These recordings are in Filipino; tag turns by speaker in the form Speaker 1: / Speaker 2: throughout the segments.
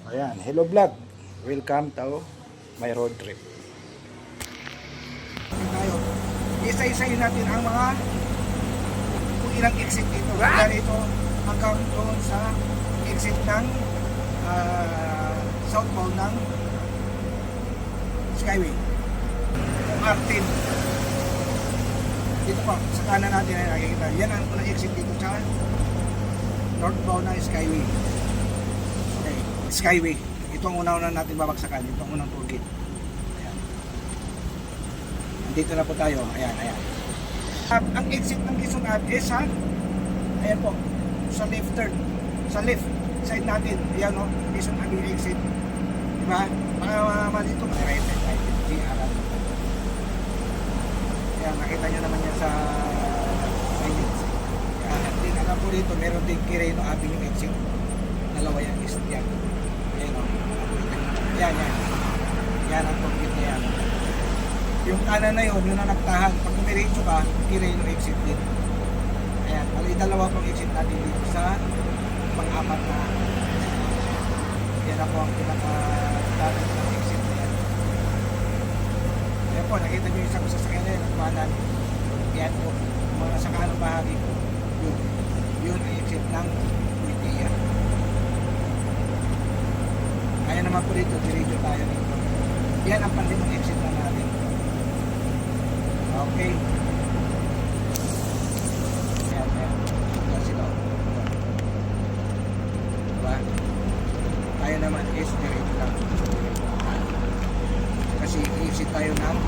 Speaker 1: Ayan, hello vlog. Welcome to my road trip. Tayo. Isa-isayin natin ang mga kung ilang exit dito. Mula rito hanggang doon sa exit ng southbound ng Skyway. Martin. Dito po, sa kanan natin ay nakikita. Yan ang unang exit dito sa northbound ng Skyway. Skyway. Ito ang una-una natin babagsakan. Ito ang unang toll gate. Ayan. Nandito na po tayo. Ayan, ayan. Ang exit ng Quezon Ave sa ayan po, sa left turn. Sa left side natin. Ayan o, Quezon Ave exit. Diba? Mga dito, right side natin. GR. Ayan, nakita nyo naman yan sa minutes. Ayan, din alam po dito, meron din Quirino Avenue exit. Dalawa yan, exit yan. Ayan o. Yan, yan. Yan ang toolkit na yan. Yung kanan na yun, yung nanagtahan. Pag tumiretso ka, Quirino exit din. Ayan. Mali dalawa pang exit natin dito sa pang-apat na. Yan ako ang pinaka-dating ng exit na yan. Ayan po, nakita nyo yung isang sasakyan na yun. Nagmanan. Yan po. Mga sa kanang bahagi ko. Yun. Yun ang exit ng Wittia. Ayan naman po dito, diretso tayo dito. Yan ang panlimang exit na natin. Okay. Ayan, ayan. Ayan sila. Diba? Tayo naman is diretso lang. Kasi exit tayo ng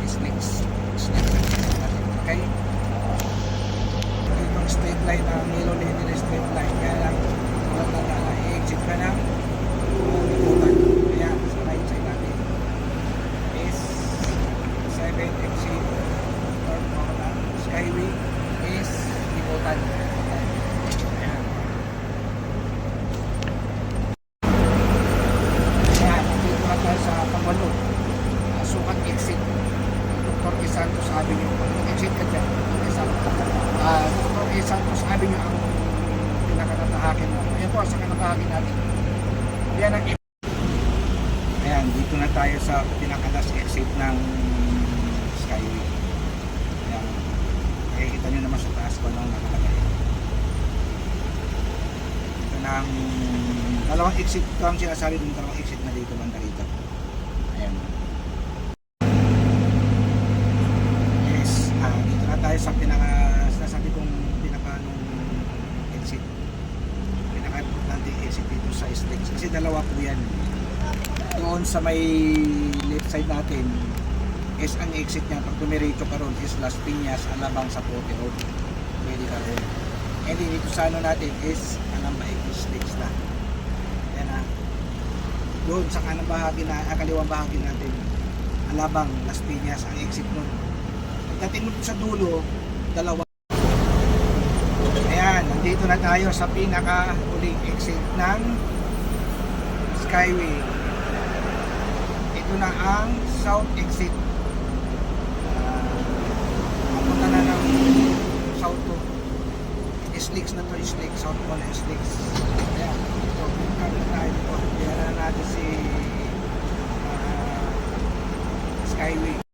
Speaker 1: snakes. Snakes natin. Okay? Itong straight line na Milo Lane straight line. Kaya lang, walang tanda na i-exit ka ng Liputan. Ayan, sa right side natin is 7 exit northbound ng Skyway is Liputan. Ayan. Ayan, nandito na tayo sa Pangwalo. Sukat exit Dr. E. Santos Avenue. Exit ka dyan. Dr. E. Santos Avenue ang pinakatahakin mo. Ayan po, sa kanatahakin natin. Yan ang exit. Ayan, dito na tayo sa pinaka-last exit ng Skyway. Ayan. Makikita nyo naman sa taas ko nung nakalagay. Ito na ang dalawang exit. Ito ang sinasabi ng dalawang exit na dito banda rito. Ayan. Yes. Dito na tayo sa sinasabi kong pinaka-nung exit. Pinaka-importante exit dito sa Snakes. Kasi dalawa po yan. Doon sa may left side natin is ang exit niya. Pag tumiretso ka ron is Las Piñas, Alabang sa Pote Road. Pwede ka ron. And then dito sa ano natin is Alambay Snakes na. Yan na. Doon sa kanang bahagi na, kaliwang bahagi natin, Alabang, Las Piñas ang exit nun. Pagdating mo sa dulo, dalawa. Ayan, nandito na tayo sa pinaka-huling exit ng Skyway. Ito na ang south exit. Papunta na ng south to. Snakes na to, Snakes. South po na Snakes. Ayan, ito. Kami tayo dito. Kaya na natin si Skyway.